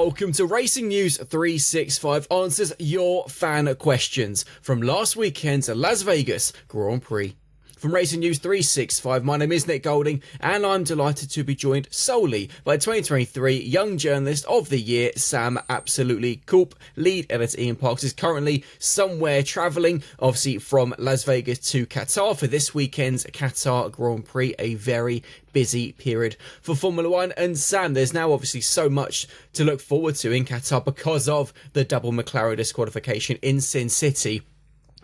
welcome to Racing News 365 answers your fan questions from last weekend's Las Vegas Grand Prix. From Racing News 365, my name is Nick Golding, and I'm delighted to be joined solely by 2023 Young Journalist of the Year, Sam Absolutely Coop. Lead editor Ian Parks is currently somewhere travelling, obviously from Las Vegas to Qatar for this weekend's Qatar Grand Prix, a very busy period for Formula One. And Sam, there's now obviously so much to look forward to in Qatar because of the double McLaren disqualification in Sin City.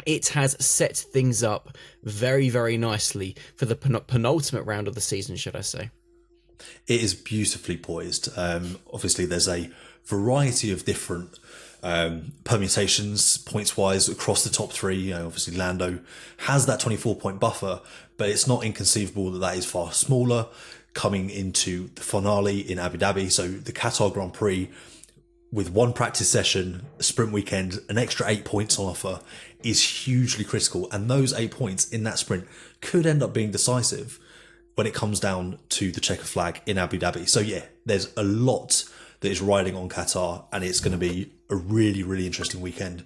It has set things up very, very nicely for the penultimate round of the season, should I say. It is beautifully poised. Obviously, there's a variety of different permutations, points-wise, across the top three. You know, obviously, Lando has that 24-point buffer, but it's not inconceivable that that is far smaller coming into the finale in Abu Dhabi. So the Qatar Grand Prix, with one practice session, a sprint weekend, an extra 8 points on offer, is hugely critical. And those 8 points in that sprint could end up being decisive when it comes down to the checker flag in Abu Dhabi. So yeah, there's a lot that is riding on Qatar, and it's going to be a really, really interesting weekend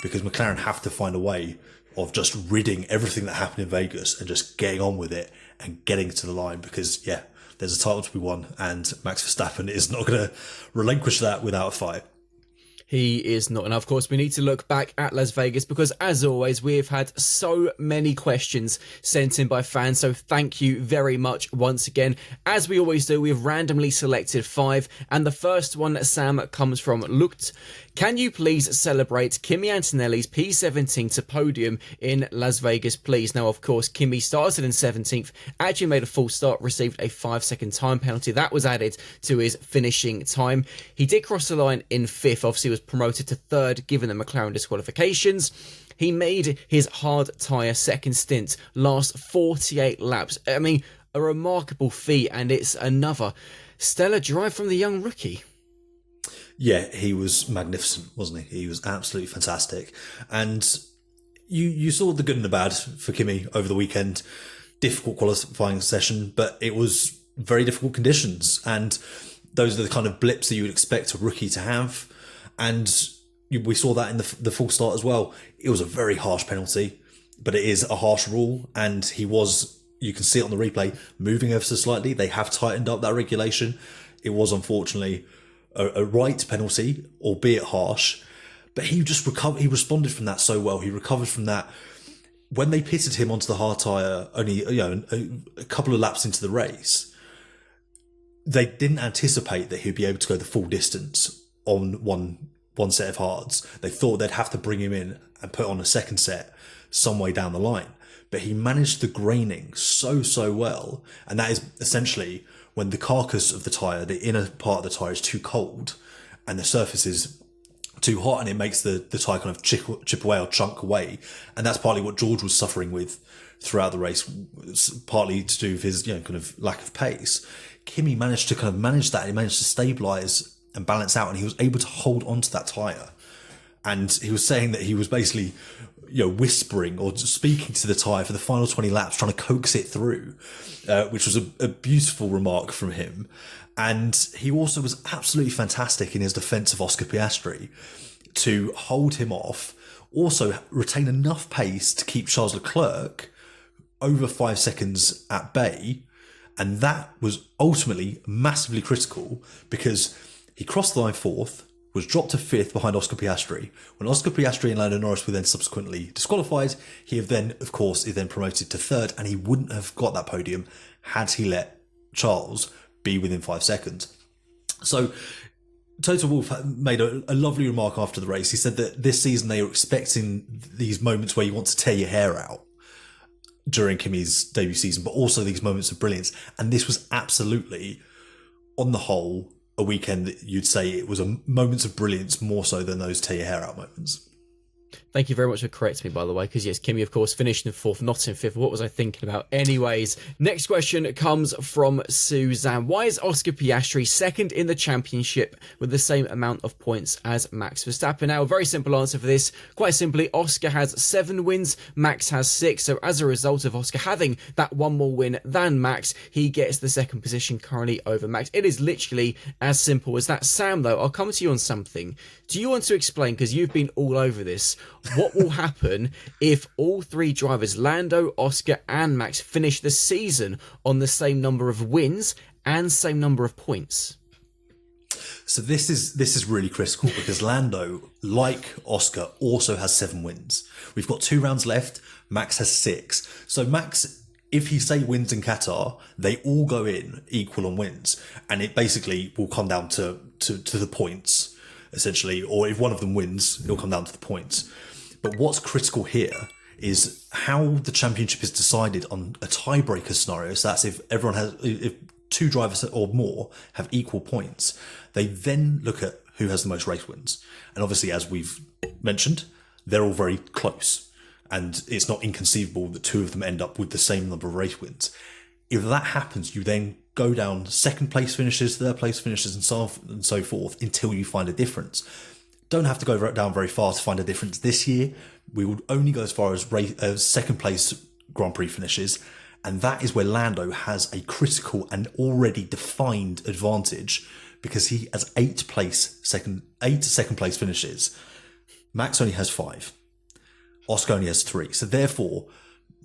because McLaren have to find a way of just ridding everything that happened in Vegas and just getting on with it and getting to the line because, yeah, there's a title to be won, and Max Verstappen is not going to relinquish that without a fight. He is not. And of course, we need to look back at Las Vegas because, as always, we have had so many questions sent in by fans. So thank you very much once again. As we always do, we've randomly selected 5. And the first one, Sam, comes from Lukt. Can you please celebrate Kimi Antonelli's P17 to podium in Las Vegas, please? Now, of course, Kimi started in 17th, actually made a full start, received a 5-second time penalty. That was added to his finishing time. He did cross the line in 5th, obviously was promoted to 3rd given the McLaren disqualifications. He made his hard tyre second stint last 48 laps. I mean, a remarkable feat, and it's another stellar drive from the young rookie. Yeah, he was magnificent, wasn't he? He was absolutely fantastic. And you saw the good and the bad for Kimi over the weekend. Difficult qualifying session, but it was very difficult conditions. And those are the kind of blips that you would expect a rookie to have. And we saw that in the full start as well. It was a very harsh penalty, but it is a harsh rule. And he was, you can see it on the replay, moving ever so slightly. They have tightened up that regulation. It was unfortunately a right penalty, albeit harsh, but he just recovered. He responded from that so well. He recovered from that. When they pitted him onto the hard tyre, only a couple of laps into the race, they didn't anticipate that he'd be able to go the full distance on one set of hards. They thought they'd have to bring him in and put on a second set some way down the line, but he managed the graining so well, and that is essentially when the carcass of the tyre, the inner part of the tyre is too cold and the surface is too hot, and it makes the tyre kind of chip away or chunk away. And that's partly what George was suffering with throughout the race, partly to do with his kind of lack of pace. Kimi managed to kind of manage that. He managed to stabilise and balance out, and he was able to hold onto that tyre. And he was saying that he was basically whispering or speaking to the tyre for the final 20 laps, trying to coax it through, which was a beautiful remark from him. And he also was absolutely fantastic in his defence of Oscar Piastri to hold him off, also retain enough pace to keep Charles Leclerc over 5 seconds at bay. And that was ultimately massively critical because he crossed the line 4th, was dropped to 5th behind Oscar Piastri. When Oscar Piastri and Lando Norris were then subsequently disqualified, he is then promoted to 3rd, and he wouldn't have got that podium had he let Charles be within 5 seconds. So Toto Wolff made a lovely remark after the race. He said that this season they were expecting these moments where you want to tear your hair out during Kimi's debut season, but also these moments of brilliance. And this was absolutely, on the whole, a weekend that you'd say it was a moments of brilliance more so than those tear your hair out moments. Thank you very much for correcting me, by the way, because yes, Kimi, of course, finished in fourth, not in fifth. What was I thinking about? Anyways, next question comes from Suzanne. Why is Oscar Piastri second in the championship with the same amount of points as Max Verstappen? Now, a very simple answer for this. Quite simply, Oscar has 7 wins, Max has 6. So as a result of Oscar having that one more win than Max, he gets the second position currently over Max. It is literally as simple as that. Sam, though, I'll come to you on something. Do you want to explain, because you've been all over this, what will happen if all 3 drivers, Lando, Oscar and Max, finish the season on the same number of wins and same number of points? So this is really critical because Lando, like Oscar, also has 7 wins. We've got 2 rounds left. Max has 6. So Max, if he say wins in Qatar, they all go in equal on wins, and it basically will come down to the points, essentially. Or if one of them wins, it'll come down to the points. But what's critical here is how the championship is decided on a tiebreaker scenario. So that's if 2 drivers or more have equal points, they then look at who has the most race wins. And obviously, as we've mentioned, they're all very close. And it's not inconceivable that 2 of them end up with the same number of race wins. If that happens, you then go down second place finishes, third place finishes, and so forth until you find a difference. Don't have to go down very far to find a difference this year. We will only go as far as second place Grand Prix finishes, and that is where Lando has a critical and already defined advantage because he has 8 second place finishes. Max only has 5. Oscar only has 3. So therefore,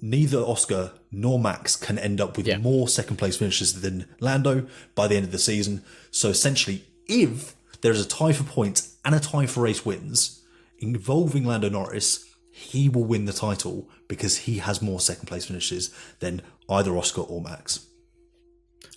neither Oscar nor Max can end up with more second place finishes than Lando by the end of the season. So essentially, if there is a tie for points and a tie for race wins involving Lando Norris, he will win the title because he has more second place finishes than either Oscar or Max.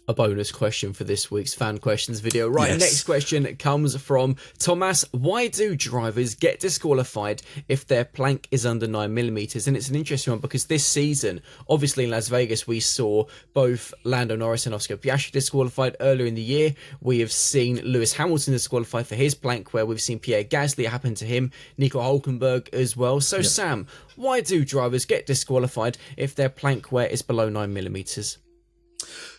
A bonus question for this week's fan questions video. Right, yes. Next question comes from Thomas. Why do drivers get disqualified if their plank is under 9mm? And it's an interesting one because this season, obviously in Las Vegas, we saw both Lando Norris and Oscar Piastri disqualified earlier in the year. We have seen Lewis Hamilton disqualified for his plank wear. We've seen Pierre Gasly, it happened to him, Nico Hulkenberg as well. So Sam, why do drivers get disqualified if their plank wear is below 9mm?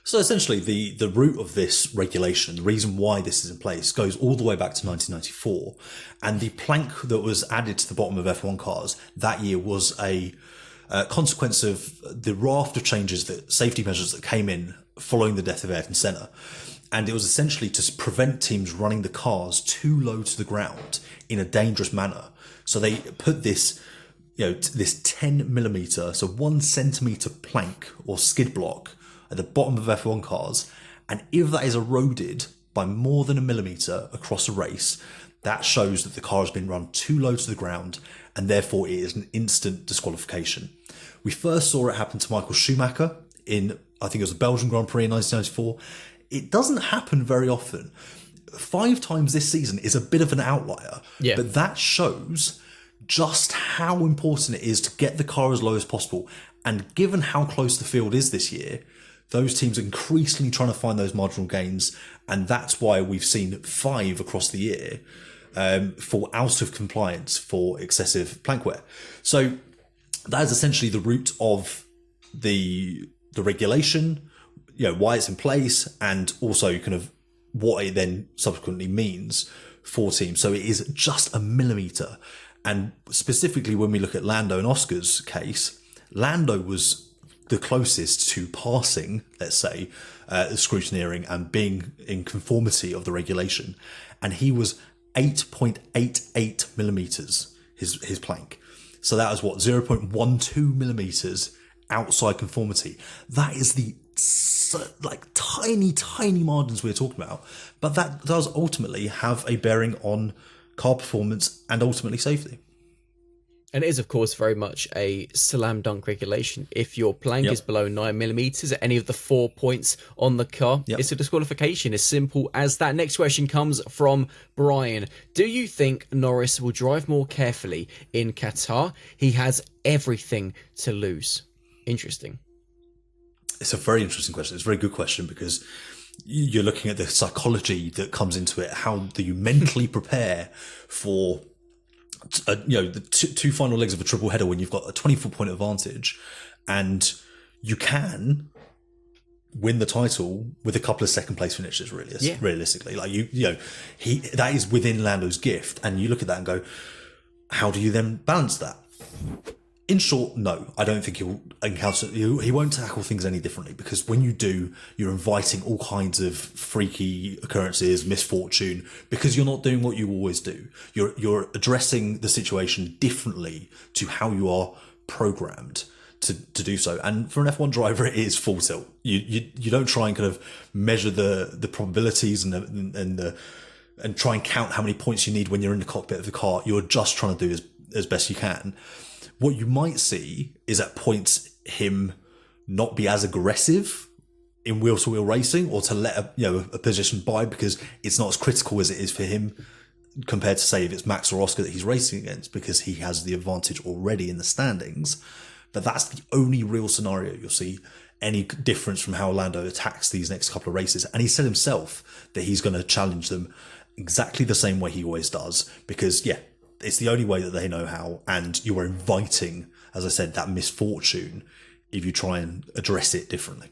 So essentially, the root of this regulation, the reason why this is in place, goes all the way back to 1994. And the plank that was added to the bottom of F1 cars that year was a consequence of the raft of changes, that safety measures that came in following the death of Ayrton Senna. And it was essentially to prevent teams running the cars too low to the ground in a dangerous manner. So they put this, this 10mm, so 1 centimetre plank or skid block at the bottom of F1 cars, and if that is eroded by more than 1mm across a race, that shows that the car has been run too low to the ground, and therefore it is an instant disqualification. We first saw it happen to Michael Schumacher in, I think it was the Belgian Grand Prix in 1994. It doesn't happen very often. 5 times this season is a bit of an outlier, but that shows just how important it is to get the car as low as possible. And given how close the field is this year, those teams are increasingly trying to find those marginal gains, and that's why we've seen 5 across the year fall out of compliance for excessive plank wear. So that is essentially the root of the regulation, why it's in place, and also kind of what it then subsequently means for teams. So it is just 1mm. And specifically when we look at Lando and Oscar's case, Lando was the closest to passing, let's say, scrutineering and being in conformity of the regulation. And he was 8.88mm, his plank. So that was 0.12mm outside conformity. That is the tiny margins we're talking about. But that does ultimately have a bearing on car performance and ultimately safety. And it is, of course, very much a slam dunk regulation. If your plank is below 9mm at any of the 4 points on the car, it's a disqualification. As simple as that. Next question comes from Brian. Do you think Norris will drive more carefully in Qatar? He has everything to lose. Interesting. It's a very interesting question. It's a very good question because you're looking at the psychology that comes into it. How do you mentally prepare for the two final legs of a triple header when you've got a 24-point advantage, and you can win the title with a couple of second place finishes. Realistically, like that is within Lando's gift, and you look at that and go, how do you then balance that? In short, no, I don't think he'll encounter. He won't tackle things any differently, because when you do, you're inviting all kinds of freaky occurrences, misfortune, because you're not doing what you always do. You're addressing the situation differently to how you are programmed to do so. And for an F1 driver, it is full tilt. You don't try and kind of measure the probabilities and try and count how many points you need when you're in the cockpit of the car. You're just trying to do as best you can. What you might see is at points him not be as aggressive in wheel-to-wheel racing, or to let a position by, because it's not as critical as it is for him compared to, say, if it's Max or Oscar that he's racing against, because he has the advantage already in the standings. But that's the only real scenario you'll see any difference from how Lando attacks these next couple of races. And he said himself that he's going to challenge them exactly the same way he always does, because, it's the only way that they know how, and you are inviting, as I said, that misfortune if you try and address it differently.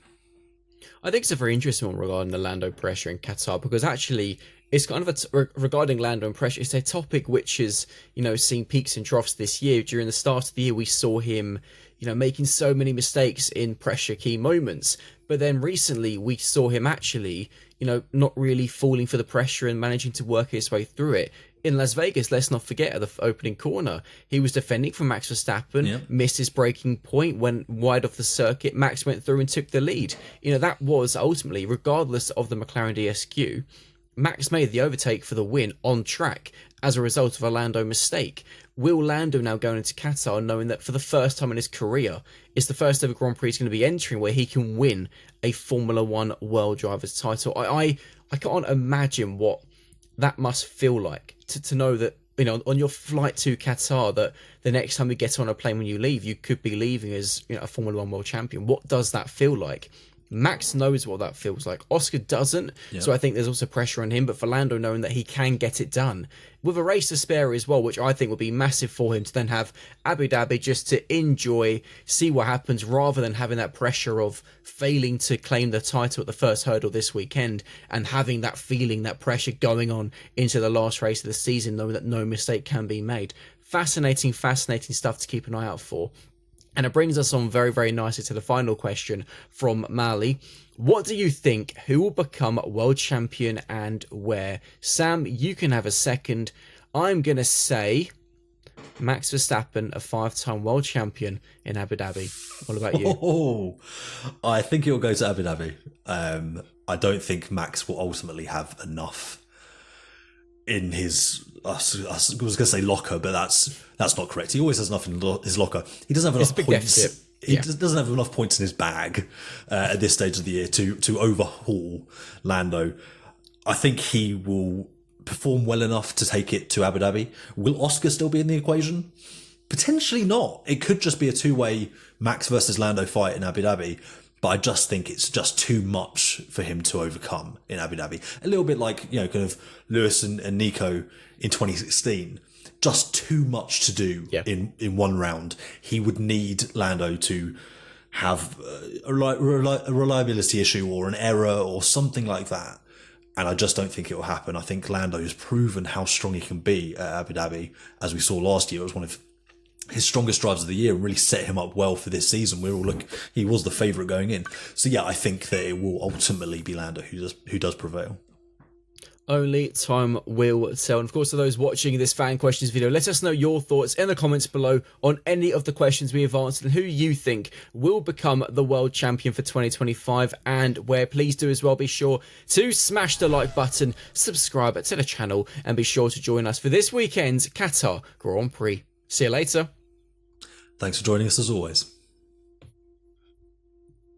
I think it's a very interesting one regarding the Lando pressure in Qatar, because actually it's kind of regarding Lando and pressure, it's a topic which has, seen peaks and troughs this year. During the start of the year, we saw him, making so many mistakes in pressure key moments. But then recently we saw him actually, not really falling for the pressure and managing to work his way through it. In Las Vegas, let's not forget, at the opening corner, he was defending from Max Verstappen, missed his braking point, went wide off the circuit. Max went through and took the lead. That was ultimately, regardless of the McLaren DSQ, Max made the overtake for the win on track as a result of a Lando mistake. Will Lando now go into Qatar knowing that for the first time in his career, it's the first ever Grand Prix he's going to be entering where he can win a Formula One World Drivers title? I can't imagine what that must feel like to know that, on your flight to Qatar, that the next time you get on a plane when you leave, you could be leaving as a Formula One world champion. What does that feel like? Max knows what that feels like. Oscar doesn't, so I think there's also pressure on him. But for Lando, knowing that he can get it done with a race to spare as well, which I think would be massive for him to then have Abu Dhabi just to enjoy, see what happens, rather than having that pressure of failing to claim the title at the first hurdle this weekend and having that feeling, that pressure going on into the last race of the season, knowing that no mistake can be made. Fascinating stuff to keep an eye out for. And it brings us on very, very nicely to the final question from Mali. What do you think? Who will become world champion and where? Sam, you can have a second. I'm going to say Max Verstappen, a 5-time world champion in Abu Dhabi. What about you? I think it will go to Abu Dhabi. I don't think Max will ultimately have enough in his, I was going to say locker, but that's not correct. He always has enough in his locker. He doesn't have enough points. He doesn't have enough points in his bag at this stage of the year to overhaul Lando. I think he will perform well enough to take it to Abu Dhabi. Will Oscar still be in the equation? Potentially not. It could just be a two-way Max versus Lando fight in Abu Dhabi. But I just think it's just too much for him to overcome in Abu Dhabi. A little bit like, kind of Lewis and Nico in 2016. Just too much to do in one round. He would need Lando to have a reliability issue or an error or something like that. And I just don't think it will happen. I think Lando has proven how strong he can be at Abu Dhabi. As we saw last year, it was one of his strongest drives of the year and really set him up well for this season. He was the favourite going in. So I think that it will ultimately be Lando who does prevail. Only time will tell. And of course, to those watching this fan questions video, let us know your thoughts in the comments below on any of the questions we have answered and who you think will become the world champion for 2025 and where. Please do as well be sure to smash the like button, subscribe to the channel, and be sure to join us for this weekend's Qatar Grand Prix. See you later. Thanks for joining us as always.